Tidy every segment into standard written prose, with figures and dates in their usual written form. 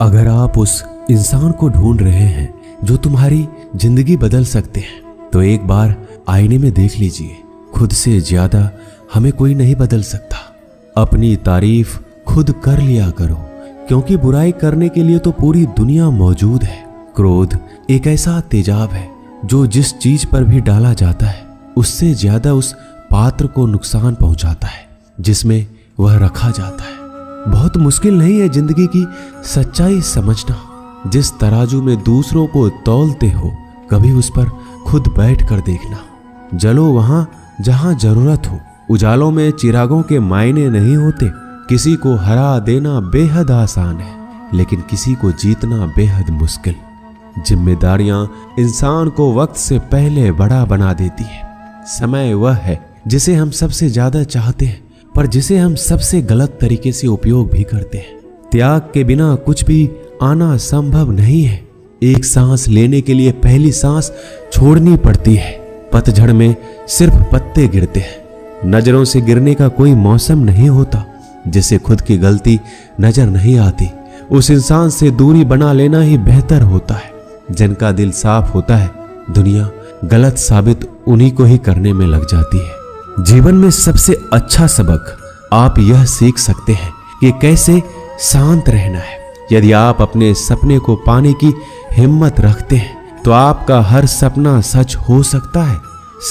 अगर आप उस इंसान को ढूंढ रहे हैं जो तुम्हारी जिंदगी बदल सकते हैं तो एक बार आईने में देख लीजिए। खुद से ज्यादा हमें कोई नहीं बदल सकता। अपनी तारीफ खुद कर लिया करो, क्योंकि बुराई करने के लिए तो पूरी दुनिया मौजूद है। क्रोध एक ऐसा तेजाब है जो जिस चीज पर भी डाला जाता है उससे ज्यादा उस पात्र को नुकसान पहुंचाता है जिसमें वह रखा जाता है। बहुत मुश्किल नहीं है जिंदगी की सच्चाई समझना। जिस तराजू में दूसरों को तौलते हो कभी उस पर खुद बैठ कर देखना। जलो वहां जहां जरूरत हो। उजालों में चिरागों के मायने नहीं होते। किसी को हरा देना बेहद आसान है, लेकिन किसी को जीतना बेहद मुश्किल। जिम्मेदारियां इंसान को वक्त से पहले बड़ा बना देती है। समय वह है जिसे हम सबसे ज्यादा चाहते हैं, पर जिसे हम सबसे गलत तरीके से उपयोग भी करते हैं। त्याग के बिना कुछ भी आना संभव नहीं है। एक सांस लेने के लिए पहली सांस छोड़नी पड़ती है। पतझड़ में सिर्फ पत्ते गिरते हैं। नजरों से गिरने का कोई मौसम नहीं होता। जिसे खुद की गलती नजर नहीं आती उस इंसान से दूरी बना लेना ही बेहतर होता है। जिनका दिल साफ होता है दुनिया गलत साबित उन्हीं को ही करने में लग जाती है। जीवन में सबसे अच्छा सबक आप यह सीख सकते हैं कि कैसे शांत रहना है। यदि आप अपने सपने को पाने की हिम्मत रखते हैं तो आपका हर सपना सच हो सकता है।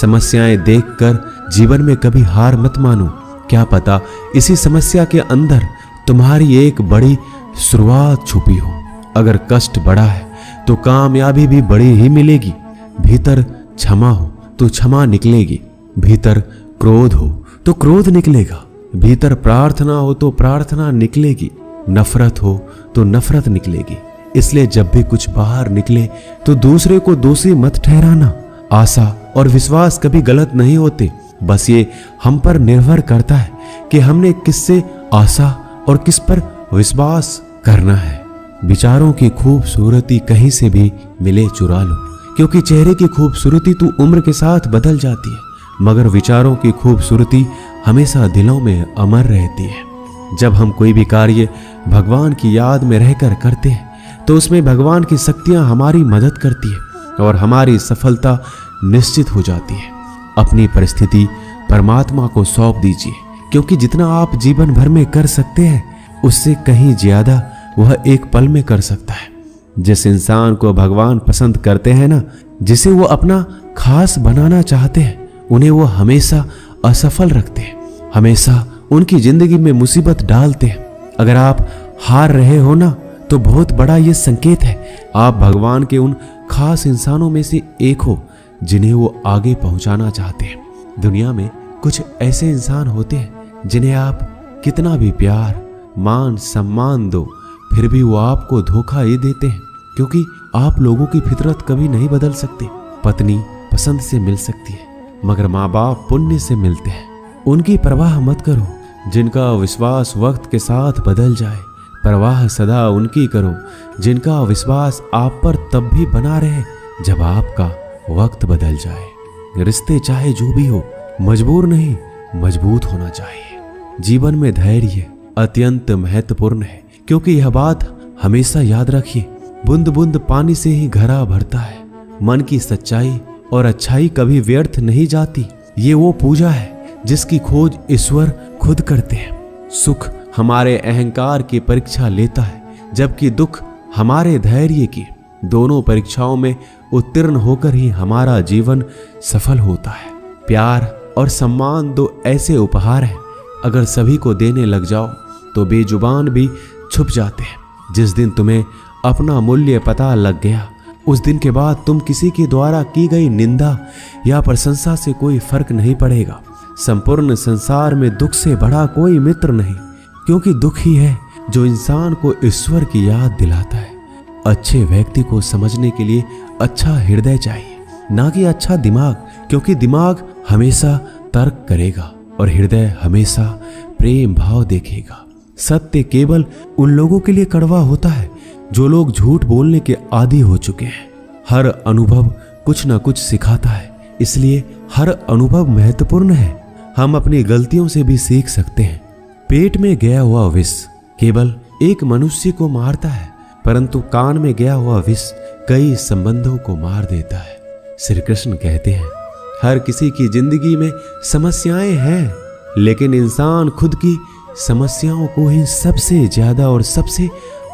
समस्याएं देखकर जीवन में कभी हार मत मानो। क्या पता इसी समस्या के अंदर तुम्हारी एक बड़ी शुरुआत छुपी हो। अगर कष्ट बड़ा है तो कामयाबी भी बड़ी ही मिलेगी। भीतर क्षमा हो तो क्षमा निकलेगी। भीतर क्रोध हो तो क्रोध निकलेगा। भीतर प्रार्थना हो तो प्रार्थना निकलेगी। नफरत हो तो नफरत निकलेगी। इसलिए जब भी कुछ बाहर निकले तो दूसरे को दोषी मत ठहराना। आशा और विश्वास कभी गलत नहीं होते। बस ये हम पर निर्भर करता है कि हमने किससे आशा और किस पर विश्वास करना है। विचारों की खूबसूरती कहीं से भी मिले चुरा लो, क्योंकि चेहरे की खूबसूरती तो उम्र के साथ बदल जाती है, मगर विचारों की खूबसूरती हमेशा दिलों में अमर रहती है। जब हम कोई भी कार्य भगवान की याद में रहकर करते हैं तो उसमें भगवान की शक्तियां हमारी मदद करती है और हमारी सफलता निश्चित हो जाती है। अपनी परिस्थिति परमात्मा को सौंप दीजिए, क्योंकि जितना आप जीवन भर में कर सकते हैं उससे कहीं ज्यादा वह एक पल में कर सकता है। जिस इंसान को भगवान पसंद करते हैं ना, जिसे वो अपना खास बनाना चाहते हैं, उन्हें वो हमेशा असफल रखते हैं, हमेशा उनकी जिंदगी में मुसीबत डालते हैं। अगर आप हार रहे हो ना तो बहुत बड़ा ये संकेत है आप भगवान के उन खास इंसानों में से एक हो जिन्हें वो आगे पहुंचाना चाहते हैं। दुनिया में कुछ ऐसे इंसान होते हैं जिन्हें आप कितना भी प्यार मान सम्मान दो फिर भी वो आपको धोखा ही देते हैं, क्योंकि आप लोगों की फितरत कभी नहीं बदल सकते। पत्नी पसंद से मिल सकती है, मगर माँ बाप पुण्य से मिलते हैं। उनकी परवाह मत करो जिनका विश्वास वक्त के साथ बदल जाए। परवाह सदा उनकी करो जिनका विश्वास आप पर तब भी बना रहे जब आपका वक्त बदल जाए। रिश्ते चाहे जो भी हो मजबूर नहीं मजबूत होना चाहिए। जीवन में धैर्य अत्यंत महत्वपूर्ण है, क्योंकि यह बात हमेशा याद रखिए, बूंद बूंद पानी से ही घड़ा भरता है। मन की सच्चाई और अच्छाई कभी व्यर्थ नहीं जाती। ये वो पूजा है जिसकी खोज ईश्वर खुद करते हैं। सुख हमारे अहंकार की परीक्षा लेता है, जबकि दुख हमारे धैर्य की। दोनों परीक्षाओं में उत्तीर्ण होकर ही हमारा जीवन सफल होता है। प्यार और सम्मान दो ऐसे उपहार हैं, अगर सभी को देने लग जाओ तो बेजुबान भी छुप जाते हैं। जिस दिन तुम्हें अपना मूल्य पता लग गया उस दिन के बाद तुम किसी के द्वारा की गई निंदा या प्रशंसा से कोई फर्क नहीं पड़ेगा। संपूर्ण संसार में दुख से बड़ा कोई मित्र नहीं, क्योंकि दुख ही है जो इंसान को ईश्वर की याद दिलाता है। अच्छे व्यक्ति को समझने के लिए अच्छा हृदय चाहिए, ना कि अच्छा दिमाग, क्योंकि दिमाग हमेशा तर्क करेगा और हृदय हमेशा प्रेम भाव देखेगा। सत्य केवल उन लोगों के लिए कड़वा होता है जो लोग झूठ बोलने के आदी हो चुके हैं। हर अनुभव कुछ ना कुछ सिखाता है, इसलिए हर अनुभव महत्वपूर्ण है। हम अपनी गलतियों से भी सीख सकते हैं। पेट में गया हुआ विष केवल एक मनुष्य को मारता है, परंतु कान में गया हुआ विष कई संबंधों को मार देता है। श्री कृष्ण कहते हैं, हर किसी की जिंदगी में समस्याएं हैं, लेकिन इंसान खुद की समस्याओं को ही सबसे ज्यादा और सबसे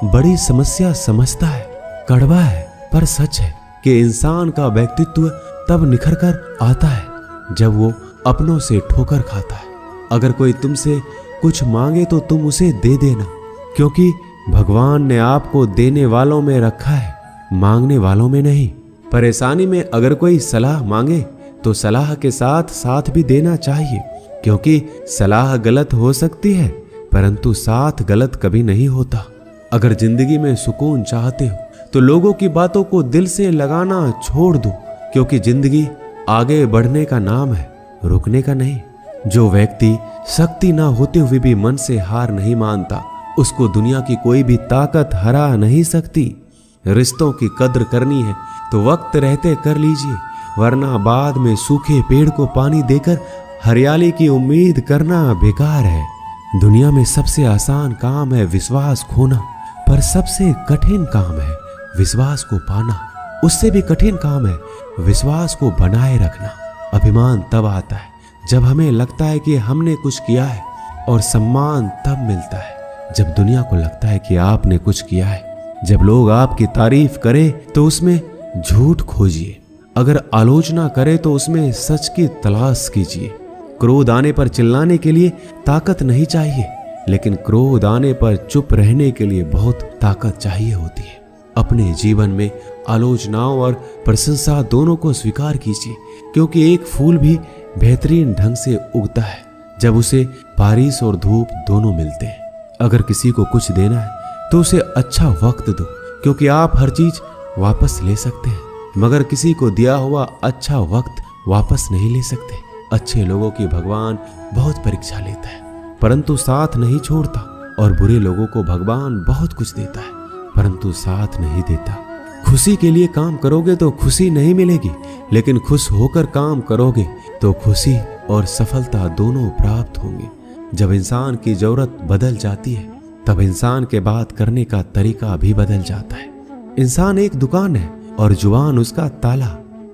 बड़ी समस्या समझता है। कड़वा है पर सच है कि इंसान का व्यक्तित्व तब निखर कर आता है जब वो अपनों से ठोकर खाता है। अगर कोई तुमसे कुछ मांगे तो तुम उसे दे देना, क्योंकि भगवान ने आपको देने वालों में रखा है, मांगने वालों में नहीं। परेशानी में अगर कोई सलाह मांगे तो सलाह के साथ साथ भी देना चाहिए, क्योंकि सलाह गलत हो सकती है परंतु साथ गलत कभी नहीं होता। अगर जिंदगी में सुकून चाहते हो तो लोगों की बातों को दिल से लगाना छोड़ दो, क्योंकि जिंदगी आगे बढ़ने का नाम है, रुकने का नहीं। जो व्यक्ति शक्ति ना होते हुए भी मन से हार नहीं मानता, उसको दुनिया की कोई भी ताकत हरा नहीं सकती। रिश्तों की कद्र करनी है तो वक्त रहते कर लीजिए, वरना बाद में सूखे पेड़ को पानी देकर हरियाली की उम्मीद करना बेकार है। दुनिया में सबसे आसान काम है विश्वास खोना, पर सबसे कठिन काम है विश्वास को पाना। उससे भी कठिन काम है विश्वास को बनाए रखना। अभिमान तब आता है जब हमें लगता है कि हमने कुछ किया है, और सम्मान तब मिलता है जब दुनिया को लगता है कि आपने कुछ किया है। जब लोग आपकी तारीफ करें तो उसमें झूठ खोजिए, अगर आलोचना करे तो उसमें सच की तलाश कीजिए। क्रोध आने पर चिल्लाने के लिए ताकत नहीं चाहिए, लेकिन क्रोध आने पर चुप रहने के लिए बहुत ताकत चाहिए होती है। अपने जीवन में आलोचनाओं और प्रशंसा दोनों को स्वीकार कीजिए, क्योंकि एक फूल भी बेहतरीन ढंग से उगता है जब उसे बारिश और धूप दोनों मिलते हैं। अगर किसी को कुछ देना है तो उसे अच्छा वक्त दो, क्योंकि आप हर चीज वापस ले सकते हैं, मगर किसी को दिया हुआ अच्छा वक्त वापस नहीं ले सकते। अच्छे लोगों की भगवान बहुत परीक्षा लेता है परंतु साथ नहीं छोड़ता, और बुरे लोगों को भगवान बहुत कुछ देता है परंतु साथ नहीं देता। खुशी के लिए काम करोगे तो खुशी नहीं मिलेगी, लेकिन खुश होकर काम करोगे तो खुशी और सफलता दोनों प्राप्त होंगे। जब इंसान की जरूरत बदल जाती है तब इंसान के बात करने का तरीका भी बदल जाता है। इंसान एक दुकान है और जुबान उसका ताला।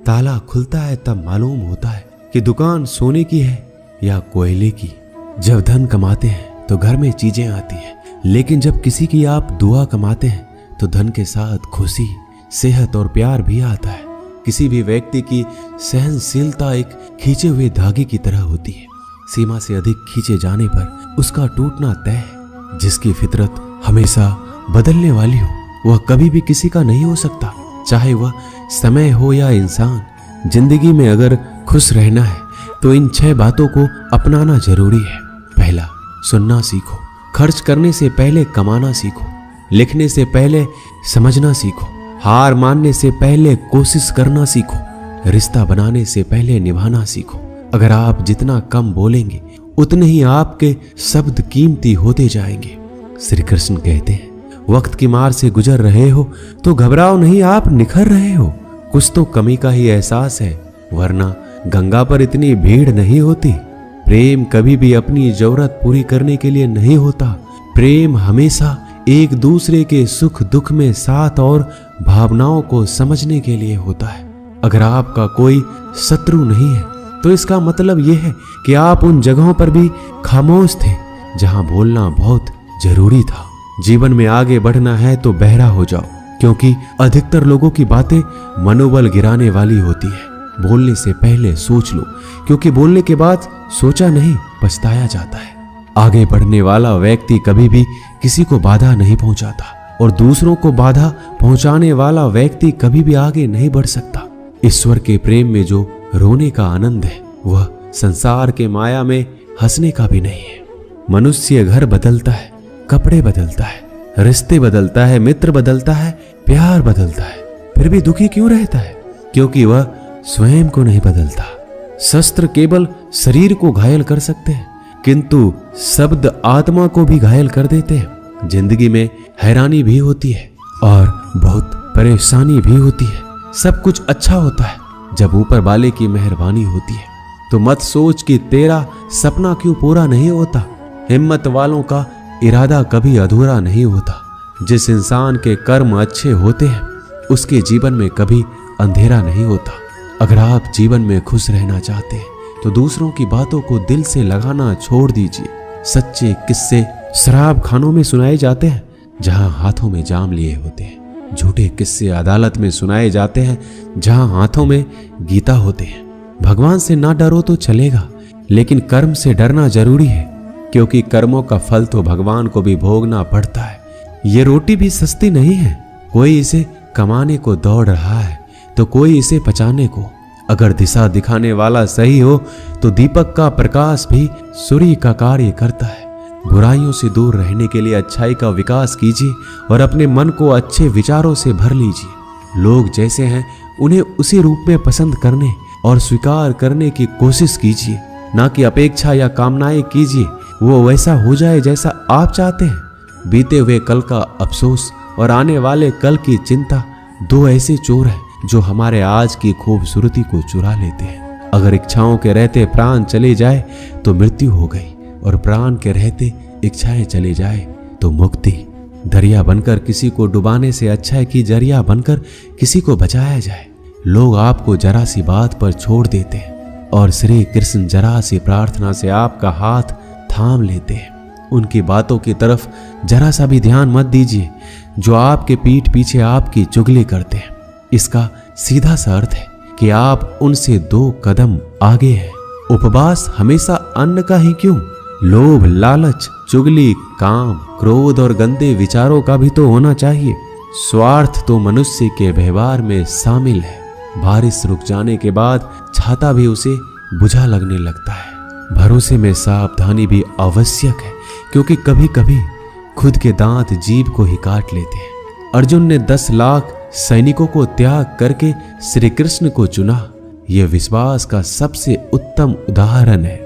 ताला खुलता है तब मालूम होता है कि दुकान सोने की है या कोयले की। जब धन कमाते हैं तो घर में चीजें आती हैं, लेकिन जब किसी की आप दुआ कमाते हैं तो धन के साथ खुशी, सेहत और प्यार भी आता है। किसी भी व्यक्ति की सहनशीलता एक खींचे हुए धागे की तरह होती है। सीमा से अधिक खींचे जाने पर उसका टूटना तय है। जिसकी फितरत हमेशा बदलने वाली हो वह कभी भी किसी का नहीं हो सकता, चाहे वह समय हो या इंसान। जिंदगी में अगर खुश रहना है तो इन 6 बातों को अपनाना जरूरी है। पहला, सुनना सीखो। खर्च करने से पहले कमाना सीखो। लिखने से पहले समझना सीखो। हार मानने से पहले कोशिश करना सीखो। रिश्ता बनाने से पहले निभाना सीखो। अगर आप जितना कम बोलेंगे उतने ही आपके शब्द कीमती होते जाएंगे। श्री कृष्ण कहते हैं, वक्त की मार से गुजर रहे हो तो घबराओ नहीं, आप निखर रहे हो। कुछ तो कमी का ही एहसास है, वरना गंगा पर इतनी भीड़ नहीं होती। प्रेम कभी भी अपनी जरूरत पूरी करने के लिए नहीं होता। प्रेम हमेशा एक दूसरे के सुख दुख में साथ और भावनाओं को समझने के लिए होता है। अगर आपका कोई शत्रु नहीं है तो इसका मतलब यह है कि आप उन जगहों पर भी खामोश थे जहां बोलना बहुत जरूरी था। जीवन में आगे बढ़ना है तो बहरा हो जाओ, क्योंकि अधिकतर लोगों की बातें मनोबल गिराने वाली होती है। बोलने से पहले सोच लो, क्योंकि बोलने के बाद सोचा नहीं पछताया जाता है। आगे बढ़ने वाला व्यक्ति कभी भी किसी को बाधा नहीं पहुंचाता, और दूसरों को बाधा पहुंचाने वाला व्यक्ति कभी भी आगे नहीं बढ़ सकता। ईश्वर के प्रेम में जो रोने का आनंद है वह संसार के माया में हंसने का भी नहीं है। मनुष्य घर बदलता है, कपड़े बदलता है, रिश्ते बदलता है, मित्र बदलता है, प्यार बदलता है, फिर भी दुखी क्यों रहता है? क्योंकि वह स्वयं को नहीं बदलता। शस्त्र केवल शरीर को घायल कर सकते हैं, किंतु शब्द आत्मा को भी घायल कर देते हैं। जिंदगी में हैरानी भी होती है और बहुत परेशानी भी होती है। सब कुछ अच्छा होता है जब ऊपर वाले की मेहरबानी होती है। तो मत सोच कि तेरा सपना क्यों पूरा नहीं होता। हिम्मत वालों का इरादा कभी अधूरा नहीं होता। जिस इंसान के कर्म अच्छे होते हैं उसके जीवन में कभी अंधेरा नहीं होता। अगर आप जीवन में खुश रहना चाहते हैं तो दूसरों की बातों को दिल से लगाना छोड़ दीजिए। सच्चे किस्से शराब खानों में सुनाए जाते हैं जहां हाथों में जाम लिए होते हैं। झूठे किस्से अदालत में सुनाए जाते हैं जहां हाथों में गीता होते हैं। भगवान से ना डरो तो चलेगा, लेकिन कर्म से डरना जरूरी है, क्योंकि कर्मों का फल तो भगवान को भी भोगना पड़ता है। ये रोटी भी सस्ती नहीं है, कोई इसे कमाने को दौड़ रहा है तो कोई इसे पचाने को। अगर दिशा दिखाने वाला सही हो तो दीपक का प्रकाश भी सूर्य का कार्य करता है। बुराइयों से दूर रहने के लिए अच्छाई का विकास कीजिए और अपने मन को अच्छे विचारों से भर लीजिए। लोग जैसे हैं उन्हें उसी रूप में पसंद करने और स्वीकार करने की कोशिश कीजिए, ना कि अपेक्षा या कामनाएं कीजिए वो वैसा हो जाए जैसा आप चाहते हैं। बीते हुए कल का अफसोस और आने वाले कल की चिंता दो ऐसे चोर हैं जो हमारे आज की खूबसूरती को चुरा लेते हैं। अगर इच्छाओं के रहते प्राण चले जाए तो मृत्यु हो गई, और प्राण के रहते इच्छाएं चले जाए तो मुक्ति। दरिया बनकर किसी को डुबाने से अच्छा है कि जरिया बनकर किसी को बचाया जाए। लोग आपको जरा सी बात पर छोड़ देते हैं और श्री कृष्ण जरा सी प्रार्थना से आपका हाथ थाम लेते हैं। उनकी बातों की तरफ जरा सा भी ध्यान मत दीजिए जो आपके पीठ पीछे आपकी चुगली करते हैं। इसका सीधा सा अर्थ है कि आप उनसे 2 कदम आगे हैं। उपवास हमेशा अन्न का ही क्यों, लोभ, लालच, चुगली, काम, क्रोध और गंदे विचारों का भी तो होना चाहिए। स्वार्थ तो मनुष्य के व्यवहार में शामिल है। बारिश रुक जाने के बाद छाता भी उसे बुझा लगने लगता है। भरोसे में सावधानी भी आवश्यक है, क्योंकि कभी कभी खुद के दांत जीभ को ही काट लेते हैं। अर्जुन ने 10 लाख सैनिकों को त्याग करके श्री कृष्ण को चुना। यह विश्वास का सबसे उत्तम उदाहरण है।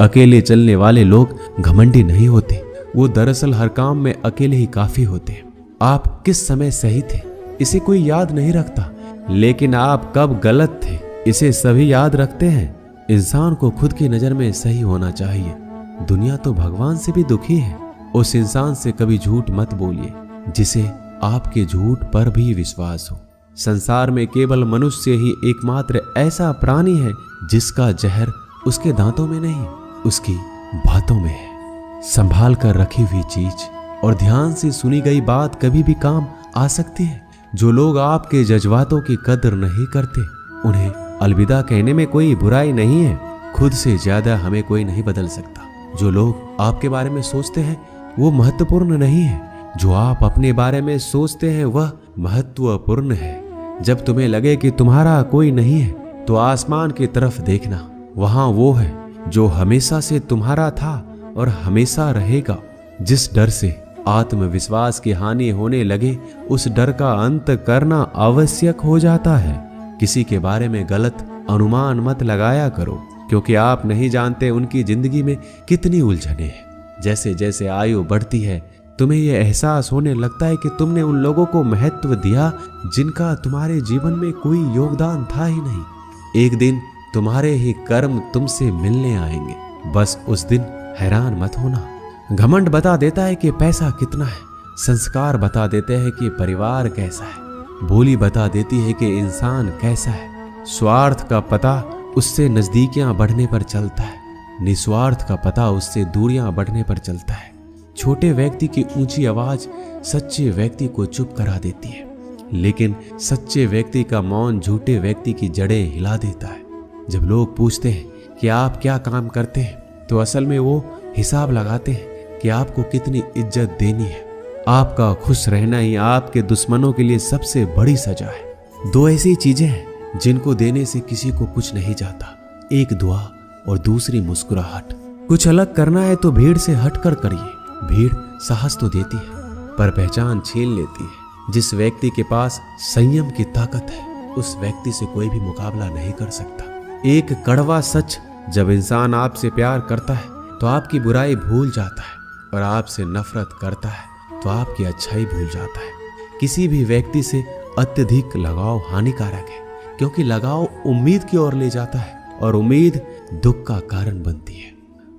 अकेले चलने वाले लोग घमंडी नहीं होते, वो दरअसल हर काम में अकेले ही काफी होते हैं। आप किस समय सही थे इसे कोई याद नहीं रखता, लेकिन आप कब गलत थे इसे सभी याद रखते हैं। इंसान को खुद की नजर में सही होना चाहिए। दुनिया तो भगवान से भी दुखी है। उस इंसान से कभी झूठ मत बोलिए जिसे आपके झूठ पर भी विश्वास हो। संसार में केवल मनुष्य ही एकमात्र ऐसा प्राणी है जिसका जहर उसके दांतों में नहीं, उसकी बातों में है। संभाल कर रखी हुई चीज और ध्यान से सुनी गई बात कभी भी काम आ सकती है। जो लोग आपके जज्बातों की कदर नहीं करते उन्हें अलविदा कहने में कोई बुराई नहीं है। खुद से ज्यादा हमें कोई नहीं बदल सकता। जो लोग आपके बारे में सोचते हैं वो महत्वपूर्ण नहीं है, जो आप अपने बारे में सोचते हैं वह महत्वपूर्ण है। जब तुम्हें लगे कि तुम्हारा कोई नहीं है तो आसमान की तरफ देखना, वहां वो है जो हमेशा से तुम्हारा था और हमेशा रहेगा। जिस डर से आत्मविश्वास की हानि होने लगे उस डर का अंत करना आवश्यक हो जाता है। किसी के बारे में गलत अनुमान मत लगाया करो, क्योंकि आप नहीं जानते उनकी जिंदगी में कितनी उलझने हैं। जैसे जैसे आयु बढ़ती है तुम्हें यह एहसास होने लगता है कि तुमने उन लोगों को महत्व दिया जिनका तुम्हारे जीवन में कोई योगदान था ही नहीं। एक दिन तुम्हारे ही कर्म तुमसे मिलने आएंगे, बस उस दिन हैरान मत होना। घमंड बता देता है कि पैसा कितना है, संस्कार बता देते हैं कि परिवार कैसा है, बोली बता देती है कि इंसान कैसा है। स्वार्थ का पता उससे नजदीकियां बढ़ने पर चलता है, निस्वार्थ का पता उससे दूरियां बढ़ने पर चलता है। छोटे व्यक्ति की ऊंची आवाज सच्चे व्यक्ति को चुप करा देती है, लेकिन सच्चे व्यक्ति का मौन झूठे व्यक्ति की जड़ें हिला देता है। जब लोग पूछते हैं कि आप क्या काम करते हैं तो असल में वो हिसाब लगाते हैं कि आपको कितनी इज्जत देनी है। आपका खुश रहना ही आपके दुश्मनों के लिए सबसे बड़ी सजा है। 2 ऐसी चीजें हैं जिनको देने से किसी को कुछ नहीं जाता, एक दुआ और दूसरी मुस्कुराहट। कुछ अलग करना है तो भीड़ से हटकर करिए। भीड़ साहस तो देती है पर पहचान छीन लेती है। जिस व्यक्ति के पास संयम की ताकत है उस व्यक्ति से कोई भी मुकाबला नहीं कर सकता। एक कड़वा सच, जब इंसान आपसे प्यार करता है तो आपकी बुराई भूल जाता है, और आपसे नफरत करता है तो आपकी अच्छाई भूल जाता है। किसी भी व्यक्ति से अत्यधिक लगाव हानिकारक है, क्योंकि लगाव उम्मीद की ओर ले जाता है और उम्मीद दुख का कारण बनती है।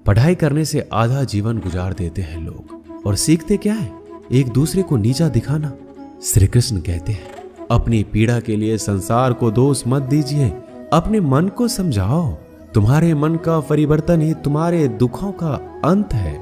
पढ़ाई करने से आधा जीवन गुजार देते हैं लोग, और सीखते क्या है? एक दूसरे को नीचा दिखाना। श्री कृष्ण कहते हैं, अपनी पीड़ा के लिए संसार को दोष मत दीजिए, अपने मन को समझाओ। तुम्हारे मन का परिवर्तन ही तुम्हारे दुखों का अंत है।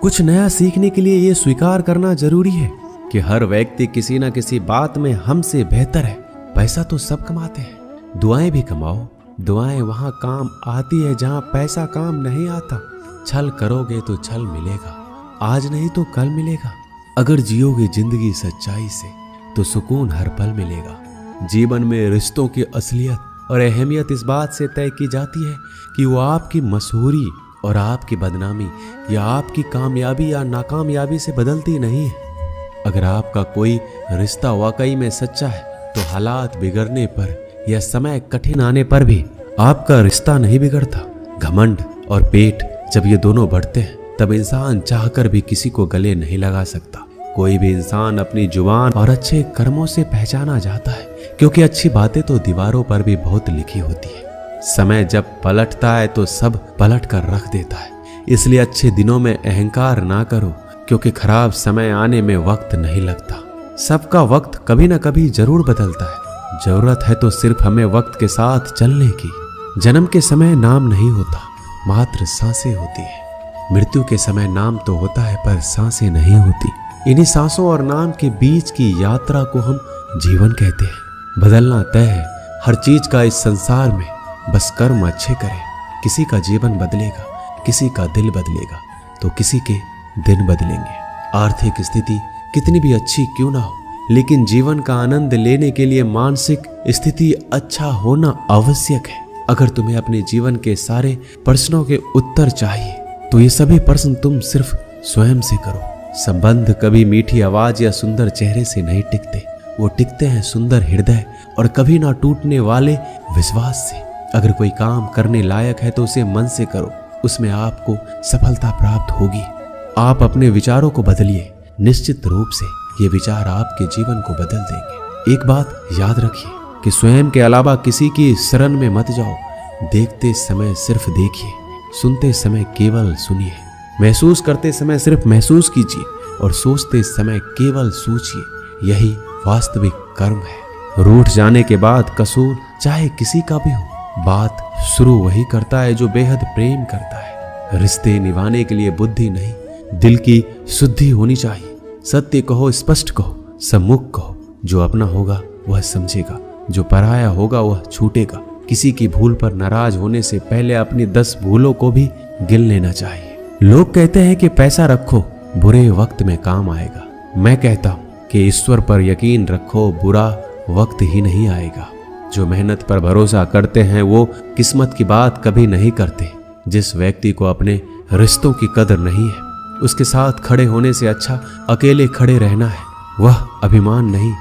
कुछ नया सीखने के लिए यह स्वीकार करना जरूरी है कि हर व्यक्ति किसी न किसी बात में हमसे बेहतर है। पैसा तो सब कमाते हैं, दुआएं भी कमाओ। दुआएं वहां काम आती है जहां पैसा काम नहीं आता। छल करोगे तो छल मिलेगा, आज नहीं तो कल मिलेगा। अगर जियोगे जिंदगी सच्चाई से तो सुकून हर पल मिलेगा। जीवन में रिश्तों की असलियत और अहमियत इस बात से तय की जाती है कि वो आपकी मशहूरी और आपकी बदनामी या आपकी कामयाबी या नाकामयाबी से बदलती नहीं है। अगर आपका कोई रिश्ता वाकई में सच्चा है तो हालात बिगड़ने पर या समय कठिन आने पर भी आपका रिश्ता नहीं बिगड़ता। घमंड और पेट जब ये दोनों बढ़ते हैं तब इंसान चाहकर भी किसी को गले नहीं लगा सकता। कोई भी इंसान अपनी जुबान और अच्छे कर्मों से पहचाना जाता है, क्योंकि अच्छी बातें तो दीवारों पर भी बहुत लिखी होती है। समय जब पलटता है तो सब पलट कर रख देता है। इसलिए अच्छे दिनों में अहंकार ना करो, क्योंकि खराब समय आने में वक्त नहीं लगता। सबका वक्त कभी ना कभी जरूर बदलता है। जरूरत है तो सिर्फ हमें वक्त के साथ चलने की। जन्म के समय नाम नहीं होता, मात्र सांसें होती है। मृत्यु के समय नाम तो होता है पर सांसें नहीं होती। इन्हीं सांसों और नाम के बीच की यात्रा को हम जीवन कहते हैं। बदलना तय है हर चीज का इस संसार में, बस कर्म अच्छे करें। किसी का जीवन बदलेगा, किसी का दिल बदलेगा, तो किसी के दिन बदलेंगे। आर्थिक स्थिति कितनी भी अच्छी क्यों ना हो, लेकिन जीवन का आनंद लेने के लिए मानसिक स्थिति अच्छा होना आवश्यक है। अगर तुम्हें अपने जीवन के सारे प्रश्नों के उत्तर चाहिए तो ये सभी प्रश्न तुम सिर्फ स्वयं से करो। संबंध कभी मीठी आवाज या सुंदर चेहरे से नहीं टिकते, वो टिकते हैं सुंदर हृदय और कभी ना टूटने वाले विश्वास से। अगर कोई काम करने लायक है तो उसे मन से करो, उसमें आपको सफलता प्राप्त होगी। आप अपने विचारों को बदलिए, निश्चित रूप से ये विचार आपके जीवन को बदल देंगे। एक बात याद रखिए कि स्वयं के अलावा किसी की शरण में मत जाओ। देखते समय सिर्फ देखिए, सुनते समय केवल सुनिए, महसूस करते समय सिर्फ महसूस कीजिए और सोचते समय केवल सोचिए। यही वास्तविक कर्म है। रूठ जाने के बाद कसूर चाहे किसी का भी हो, बात शुरू वही करता है जो बेहद प्रेम करता है। रिश्ते निभाने के लिए बुद्धि नहीं, दिल की शुद्धि होनी चाहिए। सत्य कहो, स्पष्ट कहो, सम्मुख कहो। जो अपना होगा वह समझेगा, जो पराया होगा वह छूटेगा। किसी की भूल पर नाराज होने से पहले अपनी 10 भूलों को भी गिन लेना चाहिए। लोग कहते हैं कि पैसा रखो, बुरे वक्त में काम आएगा। मैं कहता हूं कि ईश्वर पर यकीन रखो, बुरा वक्त ही नहीं आएगा। जो मेहनत पर भरोसा करते हैं वो किस्मत की बात कभी नहीं करते। जिस व्यक्ति को अपने रिश्तों की कदर नहीं है, उसके साथ खड़े होने से अच्छा अकेले खड़े रहना है। वह अभिमान नहीं,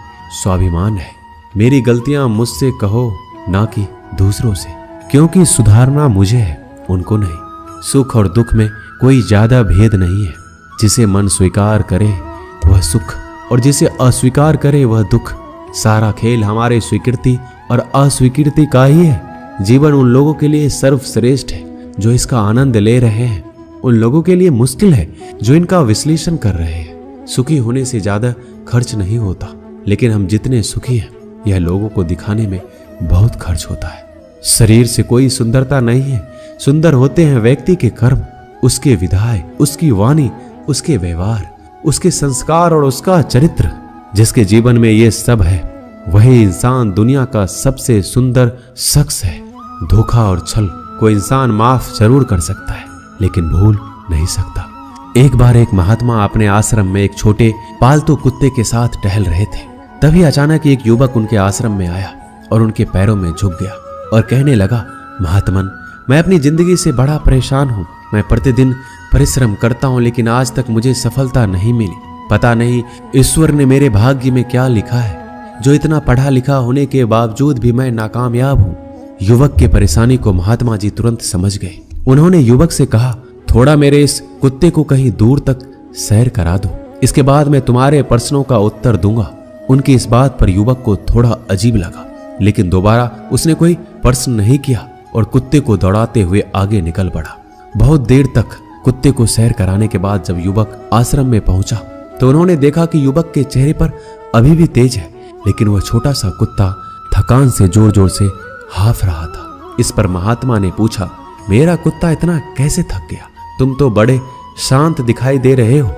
स्वाभिमान है। मेरी गलतियां मुझसे कहो, ना कि दूसरों से, क्योंकि सुधारना मुझे है, उनको नहीं। सुख और दुख में कोई ज्यादा भेद नहीं है। जिसे मन स्वीकार करे वह सुख और जिसे अस्वीकार करे वह दुख। सारा खेल हमारे स्वीकृति और अस्वीकृति का ही है। जीवन उन लोगों के लिए सर्वश्रेष्ठ है जो इसका आनंद ले रहे हैं, उन लोगों के लिए मुश्किल है जो इनका विश्लेषण कर रहे हैं। सुखी होने से ज्यादा खर्च नहीं होता, लेकिन हम जितने सुखी हैं यह लोगों को दिखाने में बहुत खर्च होता है। शरीर से कोई सुंदरता नहीं है, सुंदर होते हैं व्यक्ति के कर्म, उसके विधाय, उसकी वाणी, उसके व्यवहार, उसके संस्कार और उसका चरित्र। जिसके जीवन में ये सब है वही इंसान दुनिया का सबसे सुंदर शख्स है। धोखा और छल को इंसान माफ जरूर कर सकता है, लेकिन भूल नहीं सकता। एक बार एक महात्मा अपने आश्रम में एक छोटे पालतू कुत्ते के साथ टहल रहे थे। तभी अचानक एक युवक उनके आश्रम में आया और उनके पैरों में झुक गया और कहने लगा, महात्मन, मैं अपनी जिंदगी से बड़ा परेशान हूँ। मैं प्रतिदिन परिश्रम करता हूँ, लेकिन आज तक मुझे सफलता नहीं मिली। पता नहीं ईश्वर ने मेरे भाग्य में क्या लिखा है, जो इतना पढ़ा लिखा होने के बावजूद भी मैं नाकामयाब हूँ। युवक की परेशानी को महात्मा जी तुरंत समझ गए। उन्होंने युवक से कहा, थोड़ा मेरे इस कुत्ते को कहीं दूर तक सैर करा दो, इसके बाद मैं तुम्हारे प्रश्नों का उत्तर दूंगा। उनकी इस बात पर युवक को थोड़ा अजीब लगा, लेकिन दोबारा उसने कोई प्रश्न नहीं किया और कुत्ते को दौड़ाते हुए आगे निकल पड़ा। बहुत देर तक कुत्ते को सैर कराने के बाद जब युवक आश्रम में पहुंचा तो उन्होंने देखा कि युवक के चेहरे पर अभी भी तेज है, लेकिन वह छोटा सा कुत्ता थकान से जोर जोर से हाफ रहा था। इस पर महात्मा ने पूछा, मेरा कुत्ता इतना कैसे थक गया? तुम तो बड़े शांत दिखाई दे रहे हो,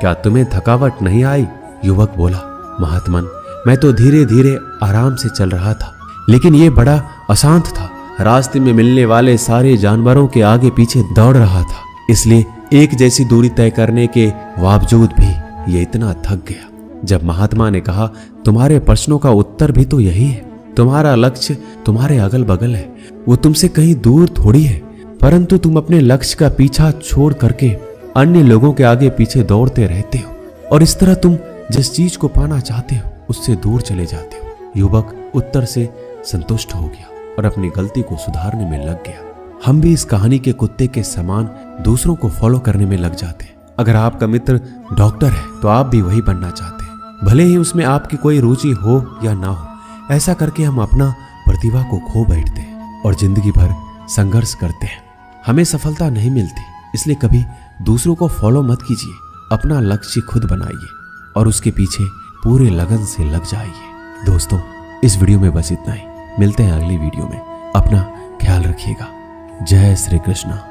क्या तुम्हें थकावट नहीं आई? युवक बोला, महात्मन, मैं तो धीरे धीरे आराम से चल रहा था, लेकिन ये बड़ा अशांत था। रास्ते में मिलने वाले सारे जानवरों के आगे पीछे दौड़ रहा था, इसलिए एक जैसी दूरी तय करने के बावजूद भी ये इतना थक गया। जब महात्मा ने कहा, तुम्हारे प्रश्नों का उत्तर भी तो यही है, तुम्हारा लक्ष्य तुम्हारे अगल बगल है, वो तुमसे कहीं दूर थोड़ी है, परंतु तुम अपने लक्ष्य का पीछा छोड़ करके अन्य लोगों के आगे पीछे दौड़ते रहते हो, और इस तरह तुम जिस चीज को पाना चाहते हो उससे दूर चले जाते हो। युवक उत्तर से संतुष्ट हो गया और अपनी गलती को सुधारने में लग गया। हम भी इस कहानी के कुत्ते के समान दूसरों को फॉलो करने में लग जाते हैं। अगर आपका मित्र डॉक्टर है तो आप भी वही बनना चाहते हैं, भले ही उसमें आपकी कोई रुचि हो या ना हो। ऐसा करके हम अपना प्रतिभा को खो बैठते हैं और जिंदगी भर संघर्ष करते हैं। हमें सफलता नहीं मिलती, इसलिए कभी दूसरों को फॉलो मत कीजिए। अपना लक्ष्य खुद बनाइए और उसके पीछे पूरे लगन से लग जाइए। दोस्तों, इस वीडियो में बस इतना ही। मिलते हैं अगली वीडियो में। अपना ख्याल रखिएगा। जय श्री कृष्ण।